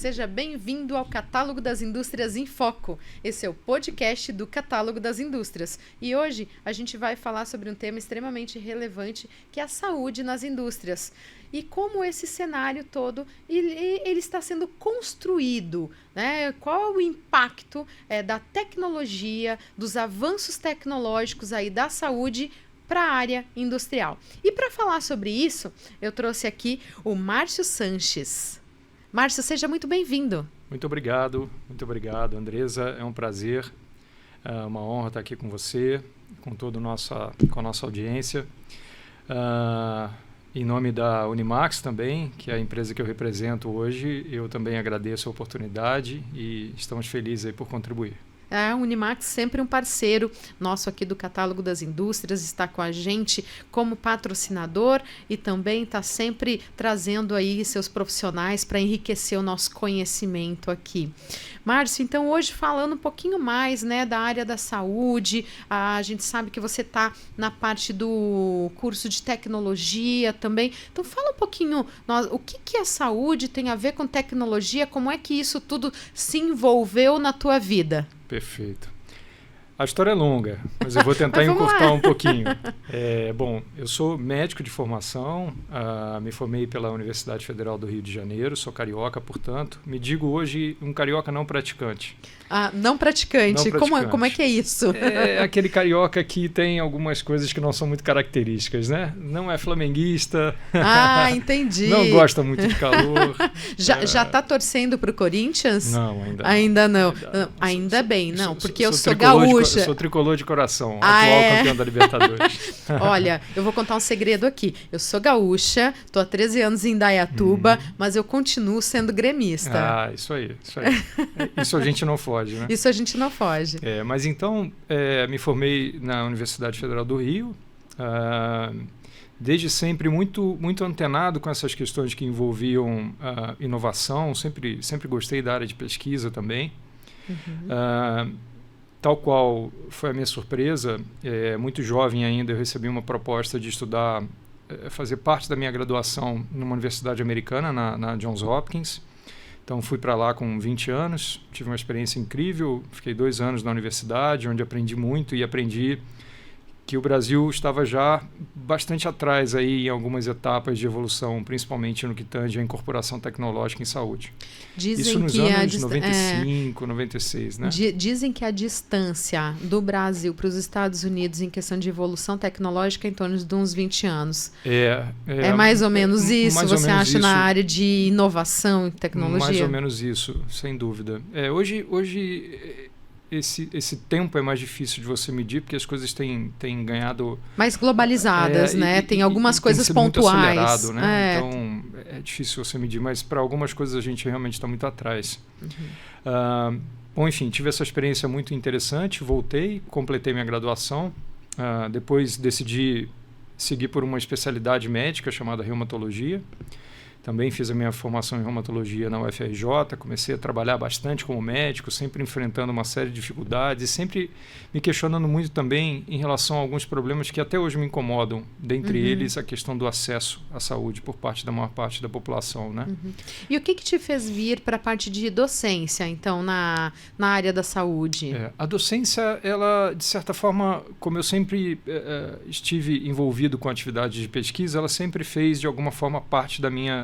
Seja bem-vindo ao Catálogo das Indústrias em Foco. Esse é o podcast do Catálogo das Indústrias. E hoje a gente vai falar sobre um tema extremamente relevante, que é a saúde nas indústrias. E como esse cenário todo ele está sendo construído, né? Qual é o impacto da tecnologia, dos avanços tecnológicos aí da saúde para a área industrial. E para falar sobre isso, eu trouxe aqui o Márcio Sanches. Márcio, seja muito bem-vindo. Muito obrigado, Andresa. É um prazer, uma honra estar aqui com você, com toda a nossa audiência. Em nome da Unimax também, que é a empresa que eu represento hoje, eu também agradeço a oportunidade e estamos felizes aí por contribuir. A Unimax, sempre um parceiro nosso aqui do Catálogo das Indústrias, está com a gente como patrocinador e também está sempre trazendo aí seus profissionais para enriquecer o nosso conhecimento aqui. Márcio, então hoje falando um pouquinho mais, né, da área da saúde, a gente sabe que você está na parte do curso de tecnologia também, então fala um pouquinho, o que a saúde tem a ver com tecnologia, como é que isso tudo se envolveu na tua vida? Perfeito. A história é longa, mas eu vou tentar encurtar um pouquinho. Bom, eu sou médico de formação, me formei pela Universidade Federal do Rio de Janeiro, sou carioca, portanto, me digo hoje um carioca não praticante. Não praticante. Como é que é isso? É aquele carioca que tem algumas coisas que não são muito características, né? Não é flamenguista. Entendi. Não gosta muito de calor. Já está torcendo para o Corinthians? Não, ainda não. Ainda bem, porque eu sou gaúcha. Eu sou tricolor de coração, atual campeão da Libertadores. Olha, eu vou contar um segredo aqui. Eu sou gaúcha, estou há 13 anos em Indaiatuba, mas eu continuo sendo gremista. Isso aí. Isso a gente não foge. Né? Isso a gente não foge. Mas então, me formei na Universidade Federal do Rio, desde sempre muito, muito antenado com essas questões que envolviam inovação, sempre gostei da área de pesquisa também. Tal qual foi a minha surpresa, muito jovem ainda, eu recebi uma proposta de estudar, fazer parte da minha graduação numa universidade americana, na Johns Hopkins. Então fui para lá com 20 anos, tive uma experiência incrível, fiquei 2 anos na universidade, onde aprendi muito e aprendi que o Brasil estava já bastante atrás aí em algumas etapas de evolução, principalmente no que tange a incorporação tecnológica em saúde. Isso nos anos 95, 96, né? Dizem que a distância do Brasil para os Estados Unidos em questão de evolução tecnológica é em torno de uns 20 anos. É mais ou menos isso, você acha, na área de inovação e tecnologia? Mais ou menos isso, sem dúvida. Hoje esse tempo é mais difícil de você medir, porque as coisas têm ganhado... Mais globalizadas, né? Tem algumas coisas pontuais. Muito acelerado, né? Então, é difícil você medir, mas para algumas coisas a gente realmente está muito atrás. Bom, enfim, tive essa experiência muito interessante, voltei, completei minha graduação, depois decidi seguir por uma especialidade médica chamada reumatologia. Também fiz a minha formação em reumatologia na UFRJ, comecei a trabalhar bastante como médico, sempre enfrentando uma série de dificuldades e sempre me questionando muito também em relação a alguns problemas que até hoje me incomodam, dentre eles a questão do acesso à saúde por parte da maior parte da população, né? E o que te fez vir para a parte de docência, então, na área da saúde? A docência, ela, de certa forma, como eu sempre estive envolvido com atividades de pesquisa, ela sempre fez, de alguma forma, parte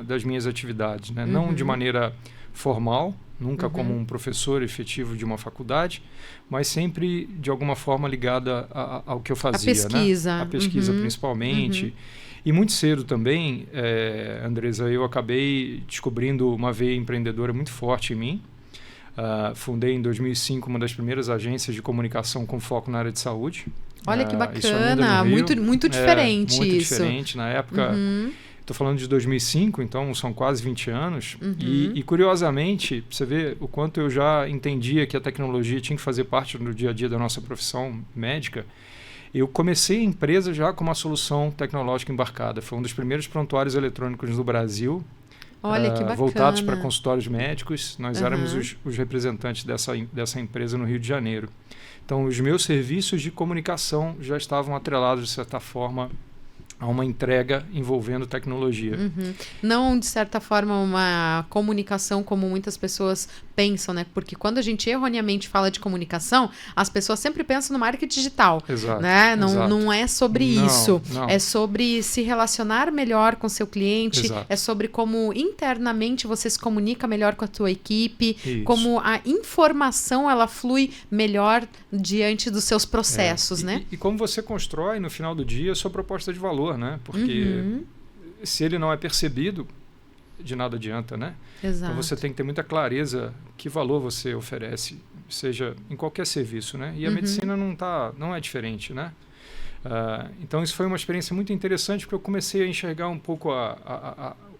das minhas atividades, né? Não de maneira formal, nunca como um professor efetivo de uma faculdade, mas sempre de alguma forma ligada ao que eu fazia. A pesquisa. Né? A pesquisa principalmente. E muito cedo também, Andresa, eu acabei descobrindo uma veia empreendedora muito forte em mim. Fundei em 2005 uma das primeiras agências de comunicação com foco na área de saúde. Olha que bacana, muito diferente muito isso. Muito diferente. Na época... Estou falando de 2005, então são quase 20 anos. E curiosamente, você vê o quanto eu já entendia que a tecnologia tinha que fazer parte do dia a dia da nossa profissão médica. Eu comecei a empresa já com uma solução tecnológica embarcada. Foi um dos primeiros prontuários eletrônicos do Brasil. Olha que bacana. Voltados para consultórios médicos. Nós éramos os representantes dessa empresa no Rio de Janeiro. Então, os meus serviços de comunicação já estavam atrelados, de certa forma, a uma entrega envolvendo tecnologia. Não, de certa forma, uma comunicação como muitas pessoas pensam, né? Porque quando a gente erroneamente fala de comunicação, as pessoas sempre pensam no marketing digital. Exato, né? exato. Não é sobre isso. Não. É sobre se relacionar melhor com seu cliente. Exato. É sobre como internamente você se comunica melhor com a tua equipe. Isso. Como a informação ela flui melhor diante dos seus processos, né? E como você constrói, no final do dia, a sua proposta de valor, né? Porque se ele não é percebido, de nada adianta, né? Exato. Então você tem que ter muita clareza que valor você oferece, seja em qualquer serviço, né? E a medicina não é diferente, né? Então isso foi uma experiência muito interessante, porque eu comecei a enxergar um pouco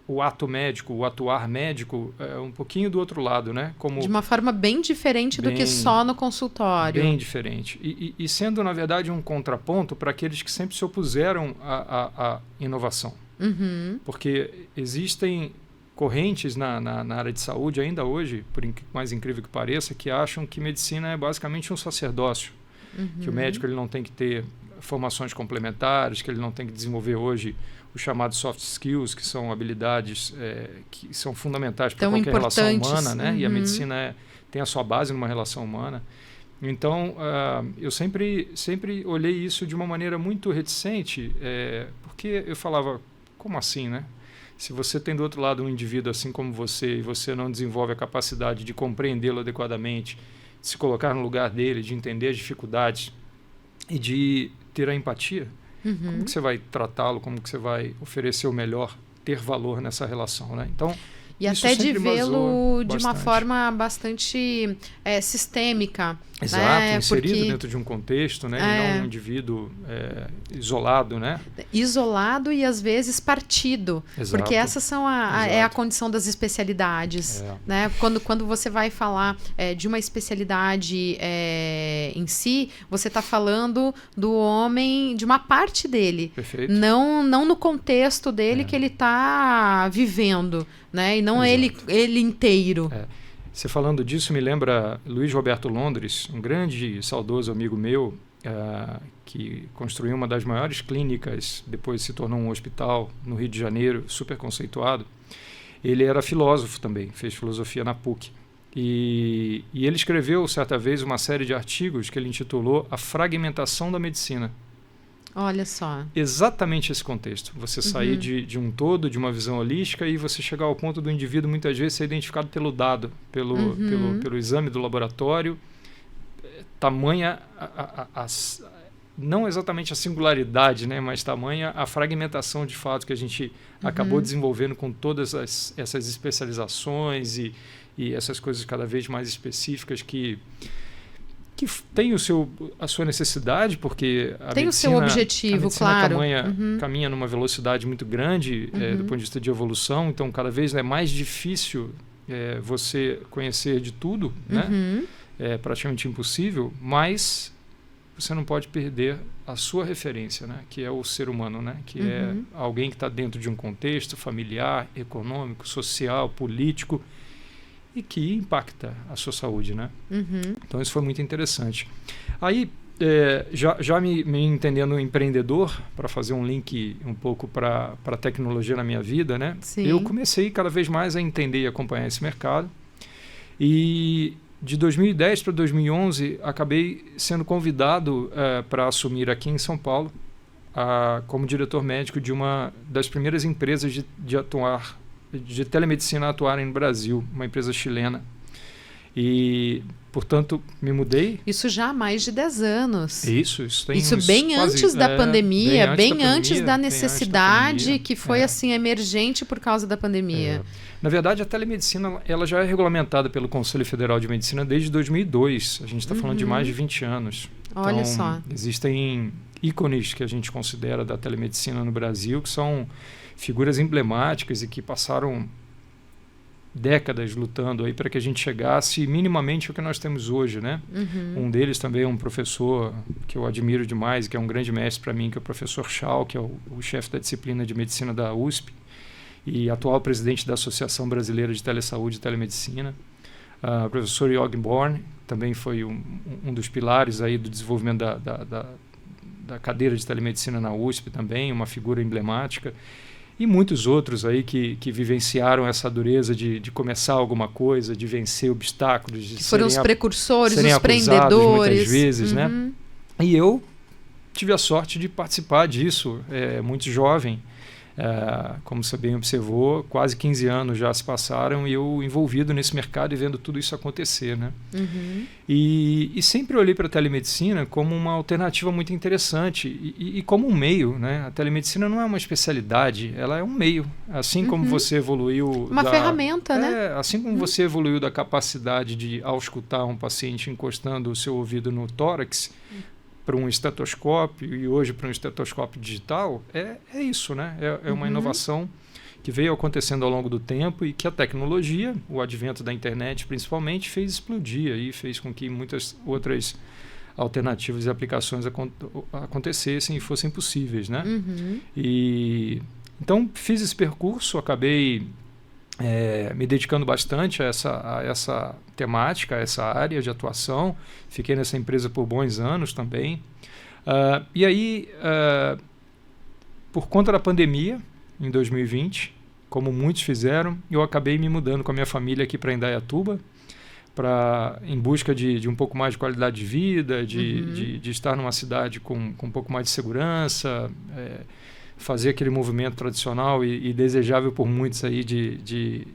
o ato médico, o atuar médico, um pouquinho do outro lado, né? Como de uma forma bem diferente do que só no consultório. Bem diferente. E sendo, na verdade, um contraponto para aqueles que sempre se opuseram à inovação. Porque existem correntes na área de saúde, ainda hoje, por mais incrível que pareça, que acham que medicina é basicamente um sacerdócio. Que o médico ele não tem que ter formações complementares, que ele não tem que desenvolver hoje os chamados soft skills, que são habilidades que são fundamentais para qualquer relação humana, né? E a medicina tem a sua base numa relação humana. Então, eu sempre olhei isso de uma maneira muito reticente, porque eu falava, como assim, né? Se você tem do outro lado um indivíduo assim como você e você não desenvolve a capacidade de compreendê-lo adequadamente, de se colocar no lugar dele, de entender as dificuldades e de ter a empatia, como que você vai tratá-lo, como que você vai oferecer o melhor, ter valor nessa relação, né? Então, e até de vê-lo de uma forma bastante sistêmica. Exato, né? inserido dentro de um contexto, né? E não um indivíduo isolado, né? Isolado e às vezes partido. Exato. Porque essas é a condição das especialidades. Né? Quando você vai falar de uma especialidade em si, você está falando do homem, de uma parte dele. Perfeito. Não no contexto dele que ele está vivendo. Né? E não ele inteiro. Você falando disso me lembra Luiz Roberto Londres, um grande e saudoso amigo meu, que construiu uma das maiores clínicas, depois se tornou um hospital no Rio de Janeiro, super conceituado. Ele era filósofo também, fez filosofia na PUC. E ele escreveu, certa vez, uma série de artigos que ele intitulou A Fragmentação da Medicina. Olha só. Exatamente esse contexto. Você sair de um todo, de uma visão holística, e você chegar ao ponto do indivíduo muitas vezes ser identificado pelo dado, pelo exame do laboratório, tamanha, não exatamente a singularidade, né, mas tamanha a fragmentação de fato que a gente acabou desenvolvendo com todas essas especializações e essas coisas cada vez mais específicas que tem a sua necessidade, porque a tem medicina, o seu objetivo, claro. Caminha numa velocidade muito grande do ponto de vista de evolução, então cada vez é mais difícil você conhecer de tudo, né? É praticamente impossível, mas você não pode perder a sua referência, né? Que é o ser humano, né? Que é alguém que está dentro de um contexto familiar, econômico, social, político, e que impacta a sua saúde, né? Então isso foi muito interessante. Aí, já me entendendo empreendedor, para fazer um link um pouco para a tecnologia na minha vida, né? Sim. Eu comecei cada vez mais a entender e acompanhar esse mercado. E de 2010 para 2011, acabei sendo convidado para assumir aqui em São Paulo como diretor médico de uma das primeiras empresas de telemedicina a atuarem no Brasil, uma empresa chilena. E, portanto, me mudei. Isso já há mais de 10 anos. Isso tem Isso bem antes da pandemia, bem antes da necessidade que foi assim emergente por causa da pandemia. Na verdade, a telemedicina ela já é regulamentada pelo Conselho Federal de Medicina desde 2002. A gente está falando de mais de 20 anos. Olha então, só. Existem ícones que a gente considera da telemedicina no Brasil, que são figuras emblemáticas e que passaram décadas lutando aí para que a gente chegasse minimamente ao que nós temos hoje, né? Um deles também é um professor que eu admiro demais, que é um grande mestre para mim, que é o professor Schau, que é o chefe da disciplina de medicina da USP e atual presidente da Associação Brasileira de Telesaúde e Telemedicina. O professor Jörg Born também foi um dos pilares aí do desenvolvimento da cadeira de telemedicina na USP também, uma figura emblemática. E muitos outros aí que vivenciaram essa dureza de começar alguma coisa, de vencer obstáculos. De foram os precursores, os empreendedores. Muitas vezes, uhum. né? E eu tive a sorte de participar disso, muito jovem. Como você bem observou, quase 15 anos já se passaram e eu envolvido nesse mercado e vendo tudo isso acontecer, né? Uhum. E sempre olhei para a telemedicina como uma alternativa muito interessante e como um meio, né? A telemedicina não é uma especialidade, ela é um meio. Assim como você evoluiu... Uma ferramenta, né? Assim como você evoluiu da capacidade de, ao escutar um paciente encostando o seu ouvido no tórax, para um estetoscópio e hoje para um estetoscópio digital, é isso, né? É uma inovação que veio acontecendo ao longo do tempo e que a tecnologia, o advento da internet principalmente, fez explodir e fez com que muitas outras alternativas e aplicações acontecessem e fossem possíveis, né? Uhum. Então fiz esse percurso, acabei me dedicando bastante a essa temática, a essa área de atuação. Fiquei nessa empresa por bons anos também. E aí, por conta da pandemia, em 2020, como muitos fizeram, eu acabei me mudando com a minha família aqui para Indaiatuba, em busca de um pouco mais de qualidade de vida, de estar numa cidade com um pouco mais de segurança, fazer aquele movimento tradicional e desejável por muitos aí de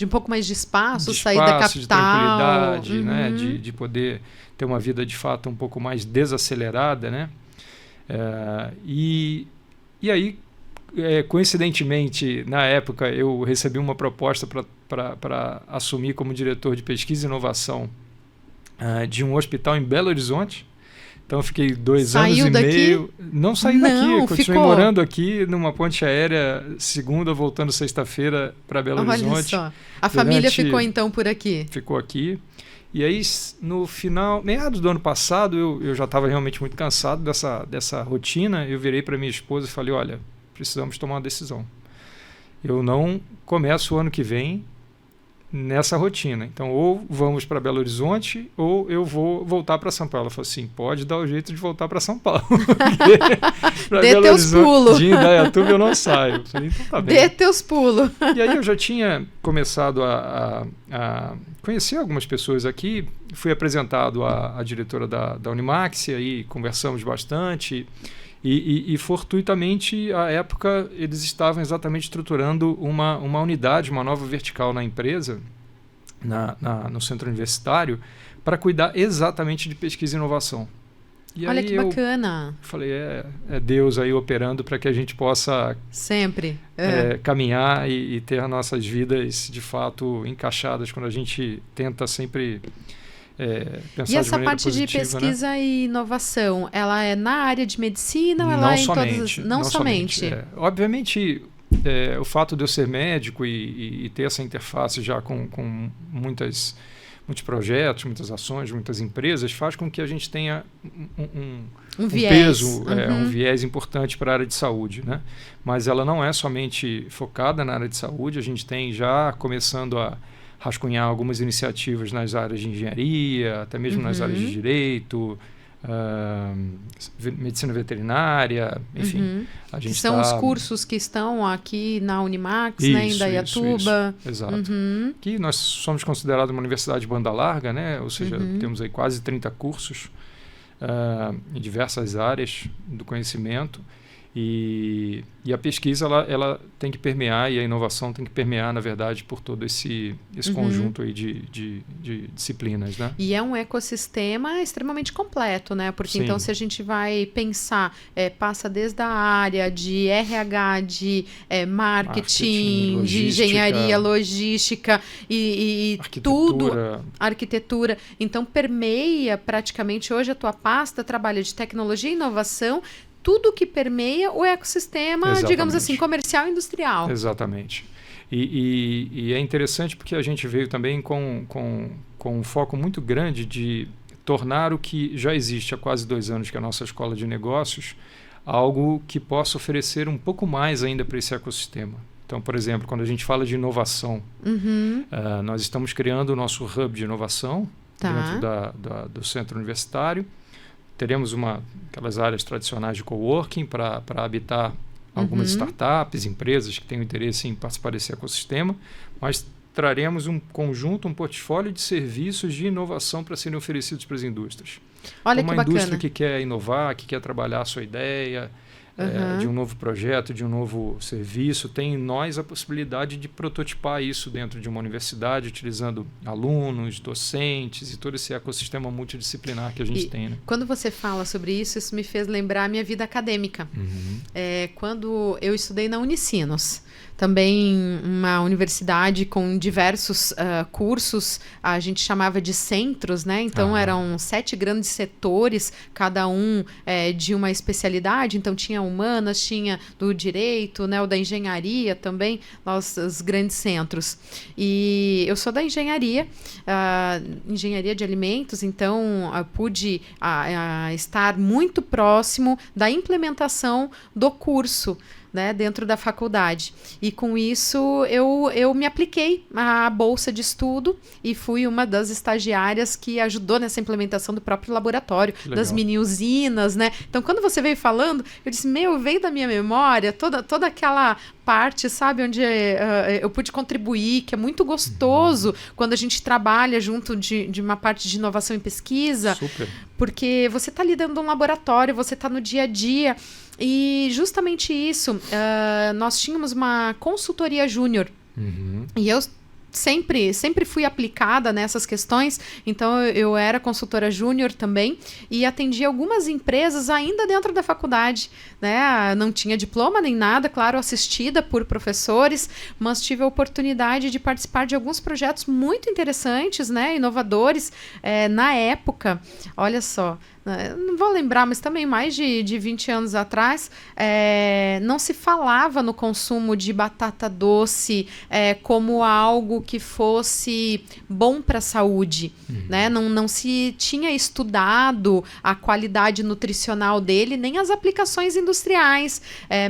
um pouco mais de espaço, sair da capital. De tranquilidade, né? De poder ter uma vida de fato um pouco mais desacelerada, né? E aí, coincidentemente, na época, eu recebi uma proposta para assumir como diretor de pesquisa e inovação de um hospital em Belo Horizonte. Então, fiquei 2 anos e meio. Não saí daqui, continuei morando aqui numa ponte aérea, segunda, voltando sexta-feira para Belo Horizonte. Olha só. A família ficou então por aqui? Ficou aqui. E aí, no final, meados do ano passado, eu já estava realmente muito cansado dessa rotina. Eu virei para minha esposa e falei: olha, precisamos tomar uma decisão. Eu não começo o ano que vem nessa rotina. Então, ou vamos para Belo Horizonte ou eu vou voltar para São Paulo. Ela falou assim: pode dar o jeito de voltar para São Paulo. Dê teus pulos. De Indaiatuba eu não saio. Eu falei, então tá bem. Dê teus pulos. E aí eu já tinha começado a conhecer algumas pessoas aqui. Fui apresentado à diretora da Unimax, e aí conversamos bastante. E fortuitamente, à época, eles estavam exatamente estruturando uma unidade, uma nova vertical na empresa, no centro universitário, para cuidar exatamente de pesquisa e inovação. E olha aí que bacana. Falei, é Deus aí operando para que a gente possa sempre caminhar e ter as nossas vidas de fato encaixadas quando a gente tenta sempre... E essa parte positiva, de pesquisa, né? E inovação, ela é na área de medicina ou ela é em todas? Não somente. Obviamente, o fato de eu ser médico e ter essa interface já com muitos projetos, muitas ações, muitas empresas, faz com que a gente tenha um viés. Peso, um viés importante para a área de saúde, né? Mas ela não é somente focada na área de saúde, a gente tem já começando a rascunhar algumas iniciativas nas áreas de engenharia, até mesmo nas áreas de direito, medicina veterinária, enfim. A gente são os cursos que estão aqui na Unimax, né, em Indaiatuba. Isso. Exato. Que nós somos considerados uma universidade de banda larga, né? Ou seja, temos aí quase 30 cursos em diversas áreas do conhecimento. E a pesquisa ela tem que permear, e a inovação tem que permear, na verdade, por todo esse conjunto aí de disciplinas, né? E é um ecossistema extremamente completo, né? Porque então, se a gente vai pensar, passa desde a área de RH, de marketing, de engenharia, logística e tudo, arquitetura. Então, permeia praticamente hoje a tua pasta, trabalha de tecnologia e inovação, tudo que permeia o ecossistema, exatamente, digamos assim, comercial e industrial. Exatamente. E é interessante porque a gente veio também com um foco muito grande de tornar o que já existe há quase 2 anos, que é a nossa escola de negócios, algo que possa oferecer um pouco mais ainda para esse ecossistema. Então, por exemplo, quando a gente fala de inovação, nós estamos criando o nosso hub de inovação dentro do centro universitário. teremos aquelas áreas tradicionais de coworking para habitar algumas startups, empresas que tenham interesse em participar desse ecossistema, mas traremos um portfólio de serviços de inovação para serem oferecidos para as indústrias. Olha que bacana. Uma indústria que quer inovar, que quer trabalhar a sua ideia de um novo projeto, de um novo serviço, tem em nós a possibilidade de prototipar isso dentro de uma universidade, utilizando alunos, docentes e todo esse ecossistema multidisciplinar que a gente tem. Né? Quando você fala sobre isso me fez lembrar a minha vida acadêmica. Quando eu estudei na Unicinos, também uma universidade com diversos cursos, a gente chamava de centros, né? Então eram 7 grandes setores, cada um de uma especialidade. Então tinha humanas, tinha do direito, né? O da engenharia também, os grandes centros. E eu sou da engenharia de alimentos, então eu pude estar muito próximo da implementação do curso, né, dentro da faculdade. E com isso eu me apliquei à bolsa de estudo e fui uma das estagiárias que ajudou nessa implementação do próprio laboratório, das mini usinas, né? Então, quando você veio falando, eu disse, veio da minha memória toda aquela parte, sabe, onde eu pude contribuir, que é muito gostoso quando a gente trabalha junto de uma parte de inovação e pesquisa. Super. Porque você está ali dentro de um laboratório, você está no dia a dia. E justamente isso, nós tínhamos uma consultoria júnior. E eu sempre fui aplicada nessas questões, então eu era consultora júnior também e atendia algumas empresas ainda dentro da faculdade, né? Não tinha diploma nem nada, claro, assistida por professores, mas tive a oportunidade de participar de alguns projetos muito interessantes, né? Inovadores, na época. Olha só, não vou lembrar, mas também mais de 20 anos atrás, não se falava no consumo de batata doce como algo que fosse bom para a saúde, né? Não se tinha estudado a qualidade nutricional dele, nem as aplicações industriais.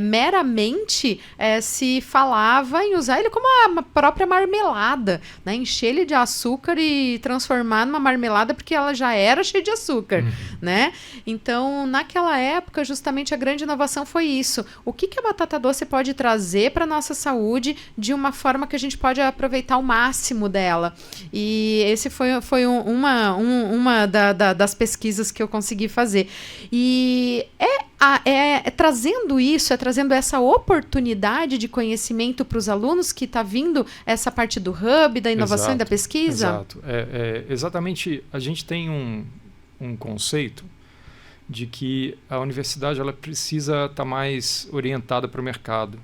Meramente se falava em usar ele como a própria marmelada, né? Encher ele de açúcar e transformar numa marmelada porque ela já era cheia de açúcar. Né? Então, naquela época, justamente a grande inovação foi isso. O que a batata doce pode trazer para a nossa saúde de uma forma que a gente pode aproveitar o máximo dela? E esse foi uma das pesquisas que eu consegui fazer. E trazendo isso, trazendo essa oportunidade de conhecimento para os alunos que está vindo essa parte do hub, da inovação e da pesquisa? Exato. Exatamente, a gente tem um conceito de que a universidade ela precisa estar mais orientada para o mercado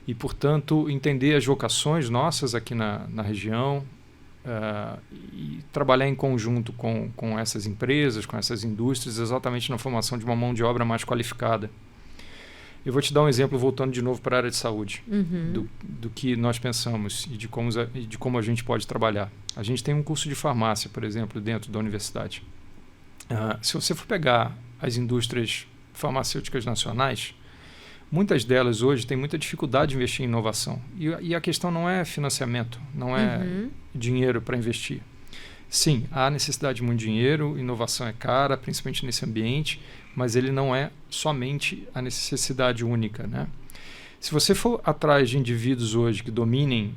e, portanto, entender as vocações nossas aqui na região e trabalhar em conjunto com essas empresas, com essas indústrias, exatamente na formação de uma mão de obra mais qualificada. Eu vou te dar um exemplo, voltando de novo para a área de saúde, do que nós pensamos e de como a gente pode trabalhar. A gente tem um curso de farmácia, por exemplo, dentro da universidade. Se você for pegar as indústrias farmacêuticas nacionais, muitas delas hoje têm muita dificuldade de investir em inovação. E a questão não é financiamento, não é dinheiro para investir. Sim, há necessidade de muito dinheiro, inovação é cara, principalmente nesse ambiente, mas ele não é somente a necessidade única, né? Se você for atrás de indivíduos hoje que dominem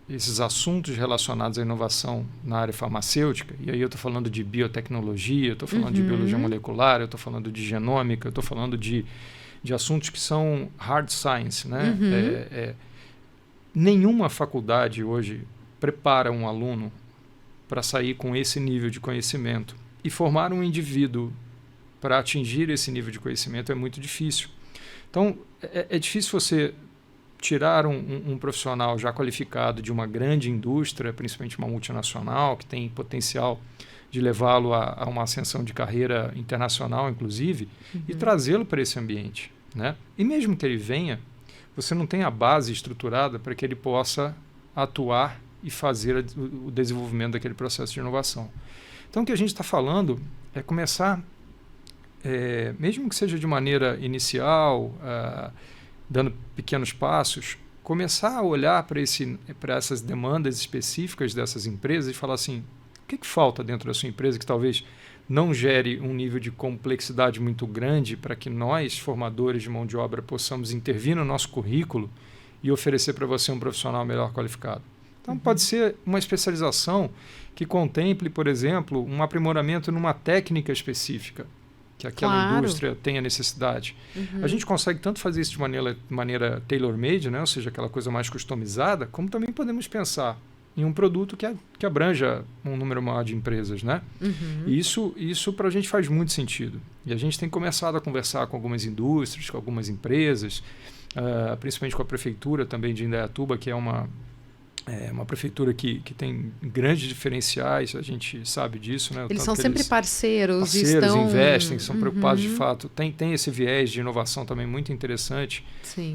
esses assuntos relacionados à inovação na área farmacêutica, e aí eu estou falando de biotecnologia, eu estou falando de biologia molecular, eu estou falando de genômica, eu estou falando de assuntos que são hard science, né? Nenhuma faculdade hoje prepara um aluno para sair com esse nível de conhecimento, e formar um indivíduo para atingir esse nível de conhecimento é muito difícil. Então, é difícil você tirar um profissional já qualificado de uma grande indústria, principalmente uma multinacional, que tem potencial de levá-lo a uma ascensão de carreira internacional, inclusive, e trazê-lo para esse ambiente, né? E mesmo que ele venha, você não tem a base estruturada para que ele possa atuar e fazer o desenvolvimento daquele processo de inovação. Então, o que a gente está falando é começar, mesmo que seja de maneira inicial, dando pequenos passos, começar a olhar para essas demandas específicas dessas empresas e falar assim, que falta dentro da sua empresa que talvez não gere um nível de complexidade muito grande para que nós, formadores de mão de obra, possamos intervir no nosso currículo e oferecer para você um profissional melhor qualificado. Então, pode ser uma especialização que contemple, por exemplo, um aprimoramento numa técnica específica que aquela indústria tenha necessidade. A gente consegue tanto fazer isso de maneira tailor-made, né? Ou seja, aquela coisa mais customizada, como também podemos pensar em um produto que abranja um número maior de empresas, né? E isso para a gente faz muito sentido. E a gente tem começado a conversar com algumas indústrias, com algumas empresas, principalmente com a prefeitura também de Indaiatuba, que é uma prefeitura que tem grandes diferenciais, a gente sabe disso, né? Eles são sempre parceiros, investem, são preocupados de fato. Tem esse viés de inovação também muito interessante. Sim.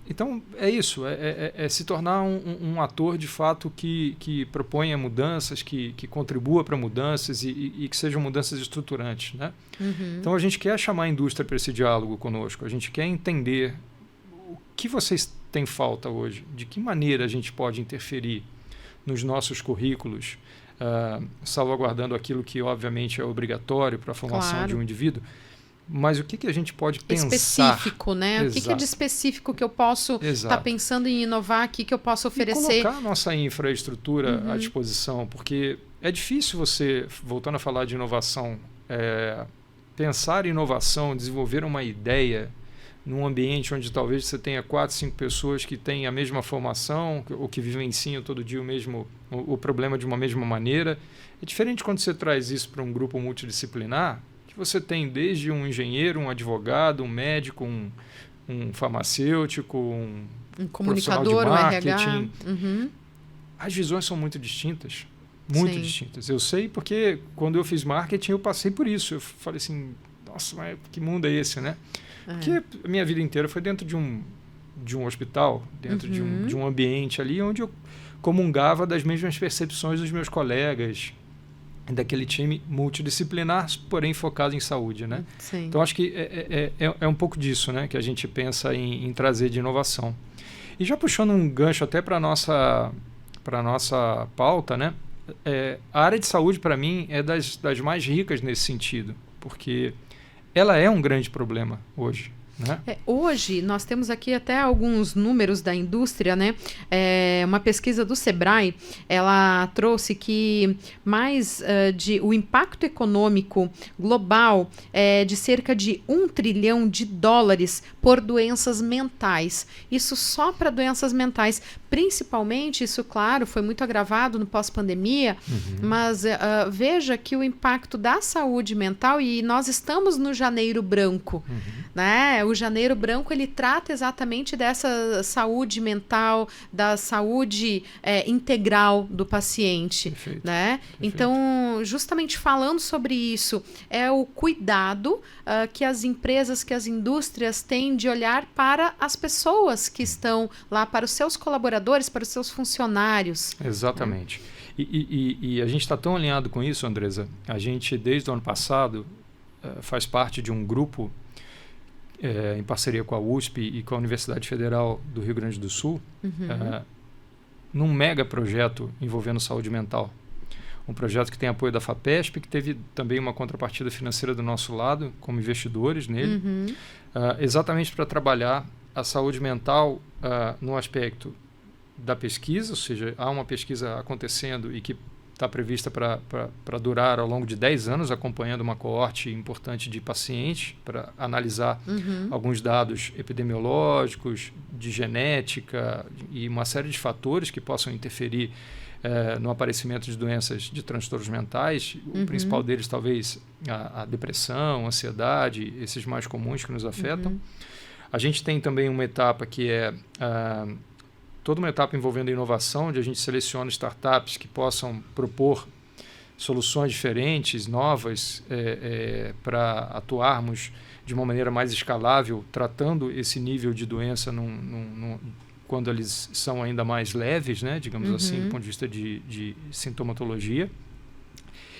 Então, é isso, é se tornar um ator de fato que proponha mudanças, que contribua para mudanças e que sejam mudanças estruturantes, né? Então, a gente quer chamar a indústria para esse diálogo conosco, a gente quer entender o que vocês têm falta hoje, de que maneira a gente pode interferir nos nossos currículos, salvaguardando aquilo que obviamente é obrigatório para a formação de um indivíduo, mas o que a gente pode pensar? Específico, né? O que é de específico que eu posso estar pensando em inovar aqui, que eu posso oferecer? E colocar a nossa infraestrutura à disposição, porque é difícil você, voltando a falar de inovação, pensar em inovação, desenvolver uma ideia num ambiente onde talvez você tenha 4, 5 pessoas que têm a mesma formação ou que vivenciam todo dia o problema de uma mesma maneira. É diferente quando você traz isso para um grupo multidisciplinar, que você tem desde um engenheiro, um advogado, um médico, um farmacêutico, um comunicador, profissional de marketing. Um RH. As visões são muito distintas. Muito distintas. Eu sei porque quando eu fiz marketing eu passei por isso. Eu falei assim, nossa, mas que mundo é esse, né? Porque a minha vida inteira foi dentro de um hospital, dentro de um ambiente ali onde eu comungava das mesmas percepções dos meus colegas, daquele time multidisciplinar, porém focado em saúde, né? Sim. Então, acho que é um pouco disso, né, que a gente pensa em trazer de inovação. E já puxando um gancho até para a nossa pauta, né? A área de saúde, para mim, é das mais ricas nesse sentido, porque ela é um grande problema hoje, né? Hoje, nós temos aqui até alguns números da indústria, né? Uma pesquisa do Sebrae, ela trouxe que o impacto econômico global é de cerca de $1 trilhão por doenças mentais. Isso só para doenças mentais. Principalmente, isso, claro, foi muito agravado no pós-pandemia, mas veja que o impacto da saúde mental, e nós estamos no Janeiro Branco, né? O Janeiro Branco, ele trata exatamente dessa saúde mental, da saúde integral do paciente. Perfeito, né? Perfeito. Então, justamente falando sobre isso, é o cuidado que as empresas, que as indústrias têm de olhar para as pessoas que estão lá, para os seus colaboradores, para os seus funcionários. Exatamente. E a gente está tão alinhado com isso, Andresa. A gente, desde o ano passado, faz parte de um grupo em parceria com a USP e com a Universidade Federal do Rio Grande do Sul, num mega projeto envolvendo saúde mental. Um projeto que tem apoio da FAPESP, que teve também uma contrapartida financeira do nosso lado, como investidores nele, exatamente para trabalhar a saúde mental no aspecto da pesquisa, ou seja, há uma pesquisa acontecendo e que está prevista para durar ao longo de 10 anos, acompanhando uma coorte importante de pacientes, para analisar alguns dados epidemiológicos, de genética e uma série de fatores que possam interferir no aparecimento de doenças de transtornos mentais. O principal deles, talvez, a depressão, a ansiedade, esses mais comuns que nos afetam. A gente tem também uma etapa que é toda uma etapa envolvendo inovação, onde a gente seleciona startups que possam propor soluções diferentes, novas, para atuarmos de uma maneira mais escalável, tratando esse nível de doença quando eles são ainda mais leves, né, digamos assim, do ponto de vista de sintomatologia.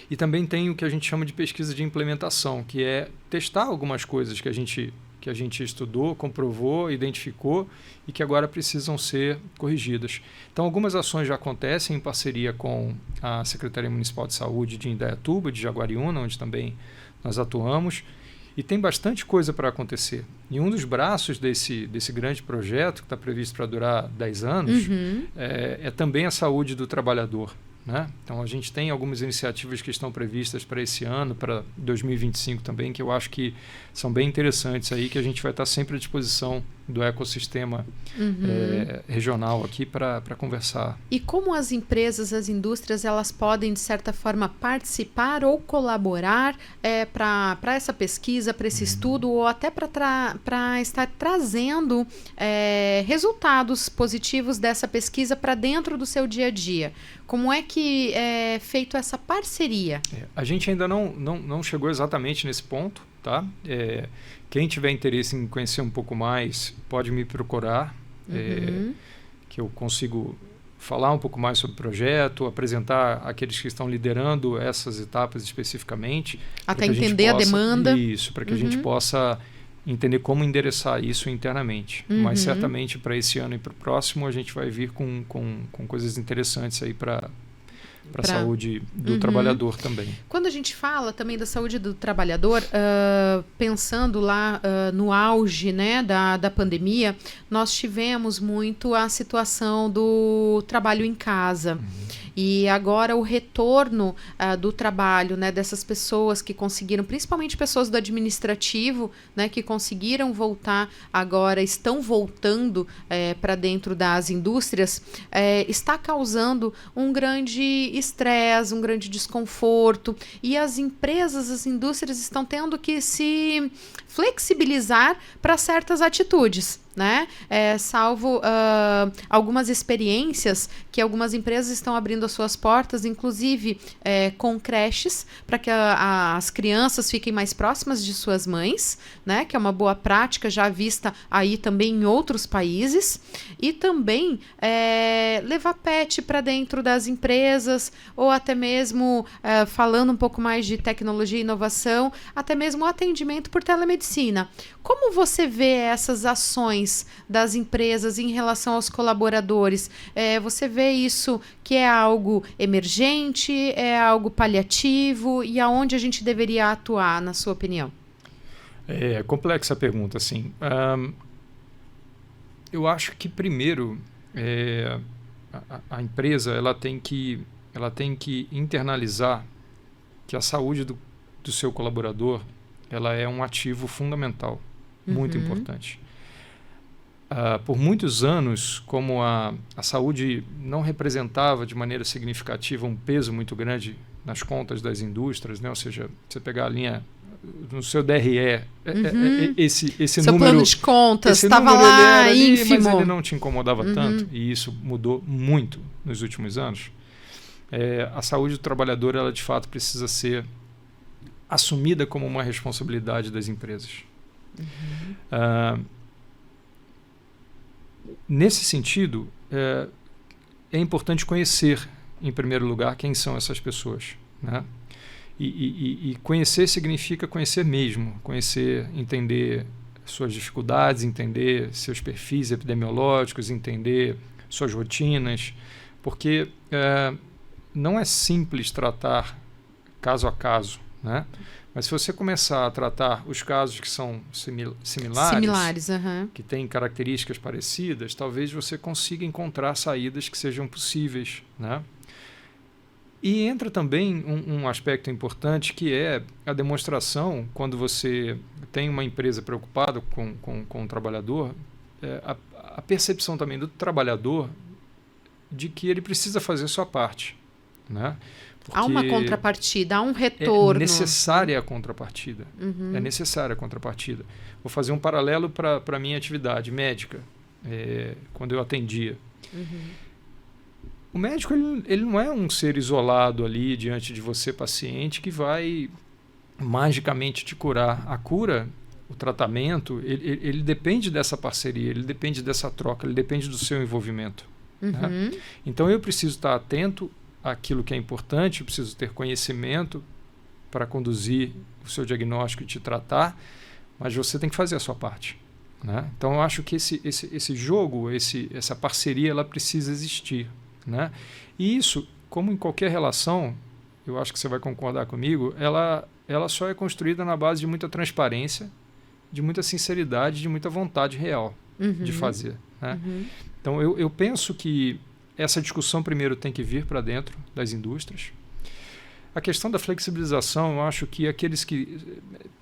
E também tem o que a gente chama de pesquisa de implementação, que é testar algumas coisas que a gente que a gente estudou, comprovou, identificou e que agora precisam ser corrigidas. Então, algumas ações já acontecem em parceria com a Secretaria Municipal de Saúde de Indaiatuba, de Jaguariúna, onde também nós atuamos, e tem bastante coisa para acontecer. E um dos braços desse grande projeto, que está previsto para durar 10 anos, é também a saúde do trabalhador. Né? Então, a gente tem algumas iniciativas que estão previstas para esse ano, para 2025 também, que eu acho que são bem interessantes aí, que a gente vai estar sempre à disposição do ecossistema regional aqui para conversar. E como as empresas, as indústrias, elas podem, de certa forma, participar ou colaborar para essa pesquisa, para esse estudo, ou até para estar trazendo resultados positivos dessa pesquisa para dentro do seu dia a dia? Como é que é feito essa parceria? A gente ainda não chegou exatamente nesse ponto, tá? Quem tiver interesse em conhecer um pouco mais, pode me procurar, que eu consigo falar um pouco mais sobre o projeto, apresentar aqueles que estão liderando essas etapas especificamente. Até entender a demanda. Isso, para que a gente possa entender como endereçar isso internamente. Mas certamente para esse ano e para o próximo a gente vai vir com coisas interessantes aí para a saúde do trabalhador também. Quando a gente fala também da saúde do trabalhador, pensando lá no auge, né, da pandemia, nós tivemos muito a situação do trabalho em casa. E agora o retorno do trabalho, né, dessas pessoas que conseguiram, principalmente pessoas do administrativo, né, que conseguiram voltar agora, estão voltando para dentro das indústrias, está causando um grande estresse, um grande desconforto. E as empresas, as indústrias estão tendo que se flexibilizar para certas atitudes. Né? Salvo algumas experiências que algumas empresas estão abrindo as suas portas, inclusive com creches, para que as crianças fiquem mais próximas de suas mães, né? Que é uma boa prática já vista aí também em outros países, e também levar pet para dentro das empresas, ou até mesmo falando um pouco mais de tecnologia e inovação, até mesmo o atendimento por telemedicina. Como você vê essas ações das empresas em relação aos colaboradores? Você vê isso que é algo emergente, é algo paliativo, e aonde a gente deveria atuar, na sua opinião? É complexa a pergunta, assim. Eu acho que primeiro a empresa ela tem que internalizar que a saúde do seu colaborador ela é um ativo fundamental, muito importante. Por muitos anos, como a saúde não representava de maneira significativa um peso muito grande nas contas das indústrias, né? Ou seja, você pegar a linha no seu DRE, esse seu número... plano de contas estava lá ali, ínfimo. Mas ele não te incomodava tanto, e isso mudou muito nos últimos anos. A saúde do trabalhador, ela de fato precisa ser assumida como uma responsabilidade das empresas. Nesse sentido, é importante conhecer, em primeiro lugar, quem são essas pessoas, né? E conhecer significa conhecer mesmo, entender suas dificuldades, entender seus perfis epidemiológicos, entender suas rotinas, porque não é simples tratar caso a caso, né? Mas se você começar a tratar os casos que são similares, que têm características parecidas, talvez você consiga encontrar saídas que sejam possíveis, né? E entra também um aspecto importante, que é a demonstração, quando você tem uma empresa preocupada com o trabalhador, a percepção também do trabalhador de que ele precisa fazer a sua parte, né? Porque há uma contrapartida, há um retorno. É necessária a contrapartida. É necessária a contrapartida. Vou fazer um paralelo para a minha atividade médica, quando eu atendia. O médico ele não é um ser isolado ali diante de você, paciente, que vai magicamente te curar. A cura, o tratamento, ele depende dessa parceria, ele depende dessa troca, ele depende do seu envolvimento. Né? Então eu preciso estar atento àquilo que é importante, eu preciso ter conhecimento para conduzir o seu diagnóstico e te tratar, mas você tem que fazer a sua parte, né? Então eu acho que esse jogo, essa parceria, ela precisa existir, né? E isso, como em qualquer relação, eu acho que você vai concordar comigo, ela só é construída na base de muita transparência, de muita sinceridade, de muita vontade real de fazer, né? Então eu penso que essa discussão primeiro tem que vir para dentro das indústrias. A questão da flexibilização, eu acho que aqueles que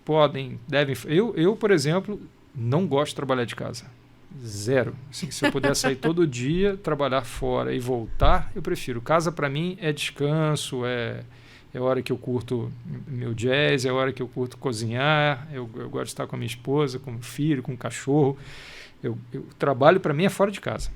podem, devem... Eu, por exemplo, não gosto de trabalhar de casa. Zero. Assim, se eu puder sair todo dia, trabalhar fora e voltar, eu prefiro. Casa, para mim, é descanso, é a hora que eu curto meu jazz, é a hora que eu curto cozinhar, eu gosto de estar com a minha esposa, com o filho, com o cachorro. Eu trabalho, para mim, é fora de casa.